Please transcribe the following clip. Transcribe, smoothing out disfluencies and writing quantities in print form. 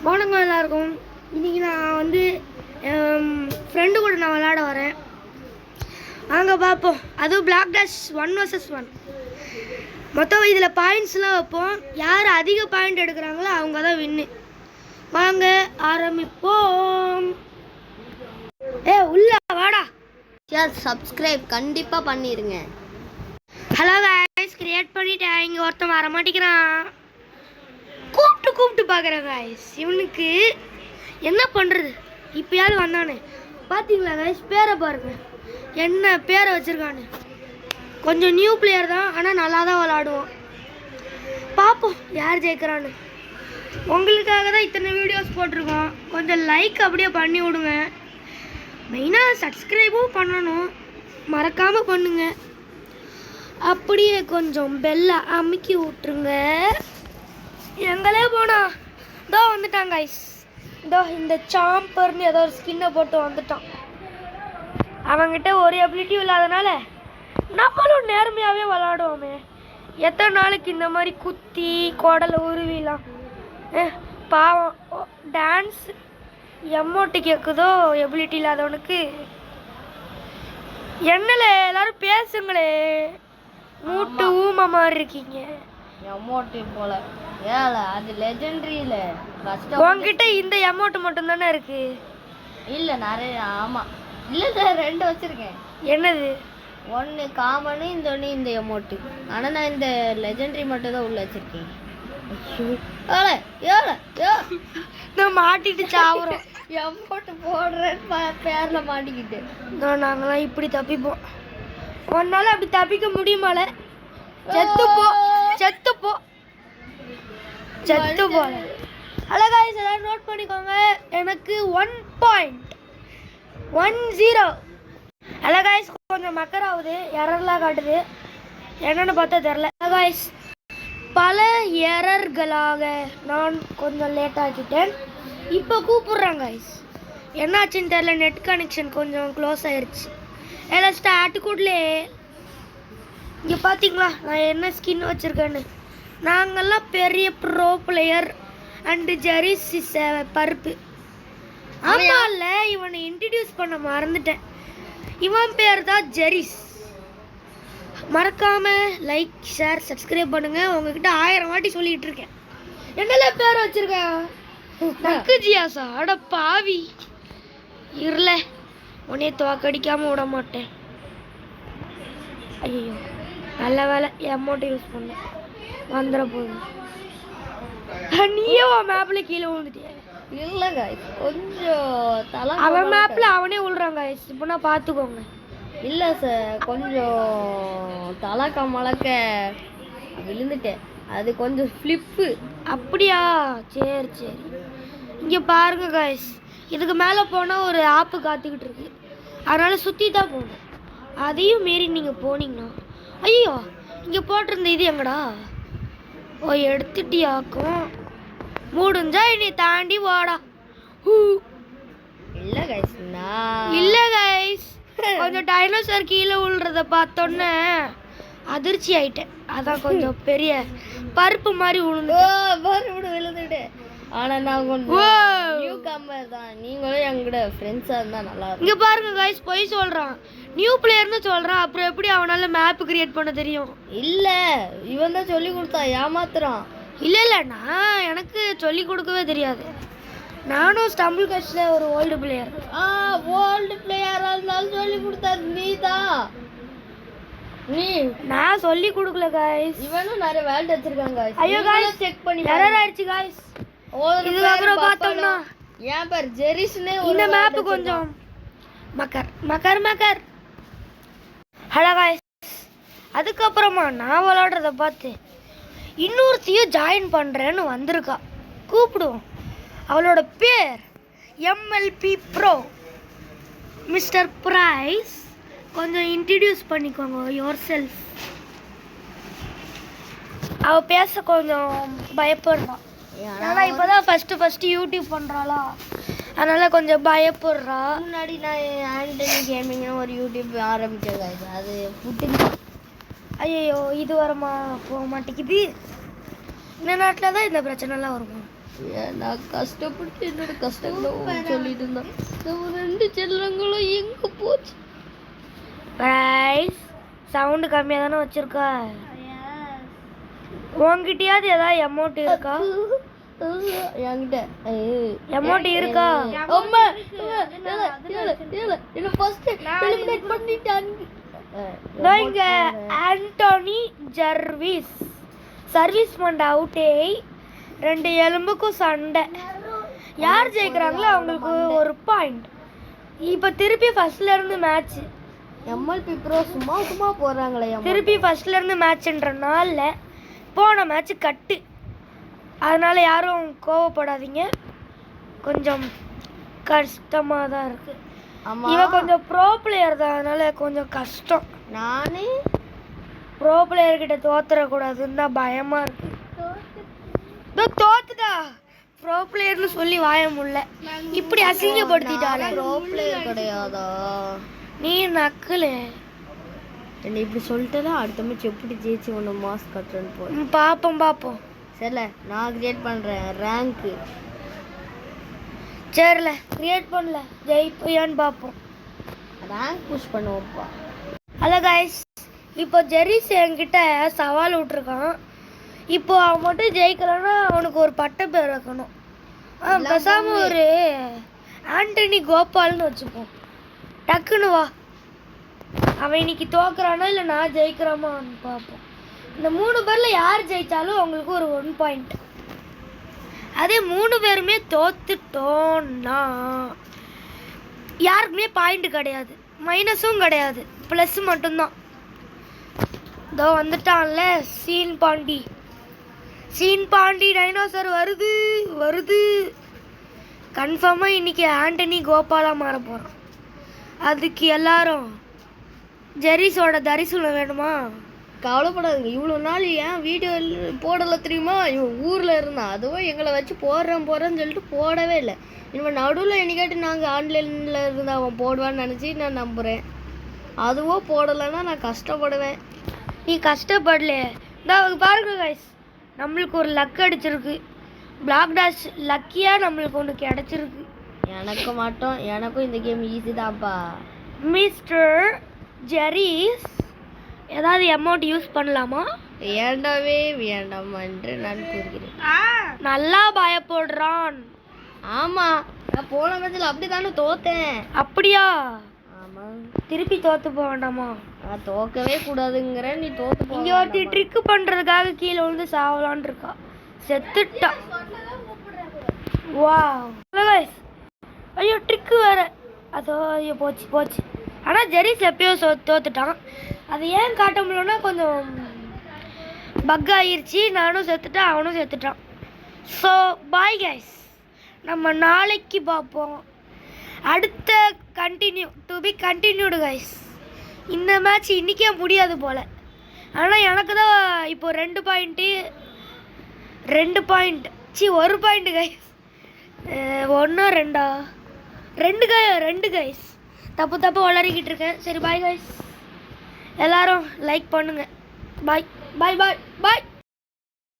வணக்கம் எல்லாருக்கும். இன்றைக்கி நான் வந்து ஃப்ரெண்டு கூட நான் விளையாட வரேன். வாங்க பார்ப்போம். அதுவும் பிளாக் டேஷ் 1 vs 1. மொத்தம் இதில் பாயிண்ட்ஸ்லாம் வைப்போம். யார் அதிக பாயிண்ட் எடுக்கிறாங்களோ அவங்க தான் வின்னு. வாங்க ஆரம்பிப்போம். உள்ள வாடா. சப்ஸ்கிரைப் கண்டிப்பாக பண்ணிடுங்க. ஹலோ கைஸ், கிரியேட் பண்ணிட்டேன். இங்கே ஒருத்தன் வர மாட்டேங்கிறான். கூப்பிட்டு பார்க்குறேன் கைஸ். இவனுக்கு என்ன பண்ணுறது? இப்போயாவது வந்தானே. பார்த்தீங்களா கைஸ், பேரை பாருங்க, என்ன பேரை வச்சுருக்கானு. கொஞ்சம் நியூ பிளேயர் தான், ஆனால் நல்லா தான் விளாடுவோம். பார்ப்போம் யார் ஜெயிக்கிறான்னு. உங்களுக்காக தான் இத்தனை வீடியோஸ் போட்டிருக்கோம். கொஞ்சம் லைக் அப்படியே பண்ணி விடுங்க. மெயினாக சப்ஸ்கிரைபும் பண்ணணும், மறக்காமல் பண்ணுங்க. அப்படியே கொஞ்சம் பெல்லை அமுக்கி விட்டுருங்க. எங்களே போனா இதோ வந்துட்டான் கைஸ். இதோ இந்த சாம்பர்னு ஏதோ ஒரு ஸ்கின்னை போட்டு வந்துட்டான். அவங்ககிட்ட ஒரு எபிலிட்டியும் இல்லாதனால நம்மளும் நேர்மையாகவே விளாடுவோமே. எத்தனை நாளைக்கு இந்த மாதிரி குத்தி குடலை உருவிலாம். பாவம், டான்ஸ் எம்மோட்டு கேட்குதோ எபிலிட்டி இல்லாதவனுக்கு. என்னல எல்லாரும் பேசுங்களே, மூட்டு ஊமை மாதிரி இருக்கீங்க. எமோட்டு போல ஏல அது லெஜெண்டரியில கஷ்டம். உங்ககிட்ட இந்த எமோட் மட்டும் தானே இருக்கு? இல்ல நிறைய. ஆமா இல்ல சார், 2 வச்சிருக்கேன். என்னது? ஒன்னு காமனு, இந்த ஒன்று இந்த எமோட்டு. ஆனா நான் இந்த லெஜெண்டரி மட்டும் தான் உள்ள வச்சிருக்கேன். நான் மாட்டிட்டு சாவுறோம். எமோட்டு போடுறேன்னு பேர்ல மாட்டிக்கிட்டு நாங்களாம் இப்படி தப்பிப்போம். ஒன்னால அப்படி தப்பிக்க முடியுமால? செத்து போல. ஹலோ गाइस, எல்லாரும் நோட் பண்ணிக்கோங்க. எனக்கு 1.10. ஹலோ गाइस, கொஞ்சம் மக்கர் ஆகுது, எரர்லாம் காட்டுது. என்னன்னு பார்த்தா தெரில. ஹலோ गाइस, பல எரர்களாக நான் கொஞ்சம் லேட் ஆக்கிட்டேன். இப்போ கூப்பிட்றேன் गाइस. என்னாச்சுன்னு தெரில, நெட் கனெக்ஷன் கொஞ்சம் க்ளோஸ் ஆயிடுச்சு. எல்லாம் ஸ்டார்ட் கூடலே. இங்கே பார்த்தீங்களா நான் என்ன ஸ்கின் வச்சுருக்கேன்னு? நாங்கள்லாம் பெரிய bro player and Jerry's is பருப்பு. ஆமாம் இல்லை, இவனை இன்ட்ரடியூஸ் பண்ண மறந்துட்டேன். இவன் பேர் தான் ஜெரிஸ். மறக்காமல் லைக், ஷேர், சப்ஸ்கிரைப் பண்ணுங்கள். உங்ககிட்ட 1000 வாட்டி சொல்லிகிட்டு இருக்கேன். என்னெல்லாம் பேர் வச்சுருக்கேன்? நக்கு ஜியாசா? அட பாவி, இருல உன்னைய துவாக்கடிக்காமல் விட மாட்டேன். ஐயோ, நல்ல வேலை அமௌண்ட்டை யூஸ் பண்ணேன். வந்துட போகுது. நீயே உன் மேப்ல கீழே விழுந்துட்டிய? இல்லை காய்ஸ், கொஞ்சம் தலை அவன் மேப்ல அவனே விழுறான் காய்ஸ். இப்போ நான் பார்த்துக்கோங்க. இல்லை சார், கொஞ்சம் தலக்க மலக்க விழுந்துட்டேன். அது கொஞ்சம் ஃப்ளிப்பு. அப்படியா? சரி. இங்கே பாருங்க காய்ஸ், இதுக்கு மேலே போனால் ஒரு ஆப்பு காத்துக்கிட்டு இருக்கு. அதனால் சுற்றி தான் போகணும். அதையும் மீறி நீங்கள் போனீங்கன்னா, ஐயோ இங்கே போட்டிருந்த இது எங்கடா? ஓ, எடுத்துட்டியாக்கும். முடிஞ்சா என்னை தாண்டி வாடா. இல்லை கைஸ், இல்லை கைஸ், கொஞ்சம் டைனோசர் கீழே விழுறத பார்த்தோன்னே அதிர்ச்சி ஆயிட்டேன். அதான் கொஞ்சம் பெரிய பருப்பு மாதிரி விழுந்துட்டு. ஆனால் நான் கொஞ்சம் நியூ கம்மர் தான். நீங்களும் எங்கூட ஃப்ரெண்ட்ஸாக இருந்தால் நல்லா இருக்கும். இங்கே பாருங்க கைஸ், போய் சொல்கிறான். நியூ பிளேயர்னு சொல்கிறான். அப்புறம் எப்படி அவனால் மேப் கிரியேட் பண்ண தெரியும்? இல்லை, இவன் தான் சொல்லி கொடுத்தா, ஏமாத்துறான். இல்லை, நான் எனக்கு சொல்லி கொடுக்கவே தெரியாது. நானும் ஸ்டம்பிள் கட்சில் ஒரு ஓல்டு பிளேயர். ஓல்டு பிளேயராக இருந்தாலும் சொல்லி கொடுத்தா நீ தான். நான் சொல்லி கொடுக்கல கைஸ். இவனும் நிறைய வேல்ட் வச்சிருக்காங்க. ஐயோ கைஸ், செக் பண்ணி எரர் ஆயிடுச்சு கைஸ். இதுக்கப்புறம் பார்த்தோம்னா ஏன் பேர் ஜெரிஸ்னே. இந்த மேப் கொஞ்சம் மக்கர். ஹலோ கைஸ், அதுக்கப்புறமா நான் விளாடுறத பார்த்து இன்னொருத்தையும் ஜாயின் பண்ணுறேன்னு வந்திருக்கா. கூப்பிடுவோம். அவளோட பேர் MLP ப்ரோ மிஸ்டர் பிரைஸ். கொஞ்சம் இன்ட்ரடியூஸ் பண்ணிக்கோங்க யுவர் செல்ஃப். அவள் பேச கொஞ்சம் பயப்படுறான். ஏன்னா இப்போதான் ஃபஸ்ட்டு யூடியூப் பண்ணுறாளா, அதனால் கொஞ்சம் பயப்படுறா. முன்னாடி நான் ஆண்டனி கேமிங்னு ஒரு யூடியூப் ஆரம்பிச்சேன். அது புட்டு. ஐயோ, இது வரமா போக மாட்டேங்குது. இந்த நாட்டில் தான் இந்த பிரச்சனைலாம் வருமா? நான் கஷ்டப்பட்டு என்னோட கஷ்டங்களை சொல்லிட்டு இருந்தேன். நம்ம 2 செல்லங்களும் எங்க போச்சு? கைஸ் சவுண்டு கம்மியாக தானே வச்சிருக்கா. உங்ககிட்டயாவது ஏதாவது அமௌண்ட் இருக்கா? என்கிட்ட அமௌண்ட் இருக்கா? அம்மா என்ன ஃபர்ஸ்ட் எலிமினேட் பண்ணிட்டாங்க. இங்க ஆண்டோனி ஜர்விஸ் சர்வீஸ் பண்ண அவுட்டே. 2 எலும்புக்கும் சண்டை. யார் ஜெயிக்கிறாங்களோ அவங்களுக்கு 1 பாயிண்ட். இப்போ திருப்பி ஃபர்ஸ்ட்ல இருந்து மேட்ச். எம்எல்பி ப்ரோ சும்மா போறாங்களே. திருப்பி ஃபர்ஸ்ட்ல இருந்து மேட்ச்ன்றனால போன மேட்ச் கட்டு. அதனால யாரும் கோவப்படாதீங்க. கொஞ்சம் கஷ்டமாக தான் இருக்கு. இவன் கொஞ்சம் ப்ரோ பிளேயர் தான், அதனால கொஞ்சம் கஷ்டம். நானே ப்ரோ பிளேயர் கிட்ட தோத்துறக்கூடாதுன்னு தான் பயமா இருக்கு. தோத்துட்டா ப்ரோ பிளேயர்னு சொல்லி வாய முடியல. இப்படி அசிங்கப்படுத்திட்டாலே. ப்ரோ பிளேயர் கிடையாதா? நீ நக்கலு. என்ன இப்படி சொல்லிட்டேன்னா அடுத்த மேட்ச் எப்படி ஜெயிச்சு ஒன்று மாஸ் கட்டுறேன்னு போய் பார்ப்போம். சரில நான் கிரியேட் பண்ணுறேன் ரேங்க்கு. சரில கிரியேட் பண்ணல, ஜெயிப்பியான்னு பார்ப்போம். ரேங்க் புஷ் பண்ணுவோம்ப்பா. ஹலோ கைஸ், இப்போ ஜெரிஸ் என்கிட்ட சவால் விட்டுருக்கான். இப்போ அவன் மட்டும் ஜெயிக்கலன்னா அவனுக்கு ஒரு பட்ட பேர் வைக்கணும். பேசாம ஒரு ஆண்டனி கோபால்னு வச்சுப்போம். டக்குன்னு வா. அவன் இன்னைக்கு தோக்குறானா இல்லை நான் ஜெயிக்கிறோமான்னு பார்ப்போம். இந்த 3 பேர்ல யார் ஜெயிச்சாலும் அவங்களுக்கு ஒரு 1 பாயிண்ட். அதே 3 பேருமே தோத்துட்டோன்னா யாருக்குமே பாயிண்ட் கிடையாது, மைனஸும் கிடையாது, ப்ளஸ் மட்டும்தான். இதோ வந்துட்டான்ல சீன் பாண்டி டைனோசர் வருது. கன்ஃபார்மாக இன்னைக்கு ஆண்டனி கோபாலாக மாற போகிறான். அதுக்கு எல்லாரும் ஜெரிஸோட தரிசனம் வேணுமா? கவலைப்படாதுங்க. இவ்வளோ நாள் ஏன் வீடியோ போடலை தெரியுமா? இவன் ஊரில் இருந்தான். அதுவும் எங்களை வச்சு போடுறேன்னு சொல்லிட்டு போடவே இல்லை. இவன் நடுவில் என்னைக்காட்டி நாங்கள் ஆன்லைனில் இருந்து அவன் போடுவான்னு நினச்சி நான் நம்புகிறேன். அதுவும் போடலைன்னா நான் கஷ்டப்படுவேன். நீ கஷ்டப்படலையே. இந்த பாருங்க கைஸ், நம்மளுக்கு ஒரு லக் அடிச்சிருக்கு. பிளாக் டாஷ் லக்கியாக நம்மளுக்கு ஒன்று கிடச்சிருக்கு. எனக்கும் இந்த கேம் ஈஸி தான்ப்பா. மிஸ்டர் ஜெரிஸ் ஏதாவது அமௌண்ட் யூஸ் பண்ணலாமா? வேண்டாம் என்று நான் கூறுகிறேன். நல்லா பயப்படுறான். ஆமாம், நான் போன மேட்சில் அப்படி தானே தோத்தேன். அப்படியா? ஆமாம். திருப்பி தோத்து போக வேண்டாமா? நான் தோக்கவே கூடாதுங்கிற நீ தோத்து போ. இங்கே ஒருத்தி ட்ரிக்கு பண்ணுறதுக்காக கீழே விழுந்து சாவலான் இருக்கா. செத்துட்டா. வா ஐயோ ட்ரிக்கு வேற. அதோ ஐயோ போச்சு. ஆனால் ஜெரிஸ் எப்பயோ தோத்துட்டான். அது ஏன் காட்ட முடியலன்னா கொஞ்சம் பக் ஆகிருச்சு. நானும் செத்துட்டேன், அவனும் செத்துட்டான். ஸோ பாய் கைஸ், நம்ம நாளைக்கு பார்ப்போம். அடுத்த டு பி கண்டினியூடு கைஸ். இந்த மேட்ச் இன்றைக்கே முடியாது போல். ஆனால் எனக்கு தான் இப்போ 2 பாயிண்ட்டு 1 பாயிண்ட் கைஸ். 1 2 கைஸ். தப்பு வளரிக்கிட்டு இருக்கேன். சரி பாய் கைஸ், எல்லாரும் லைக் பண்ணுங்க. பாய்.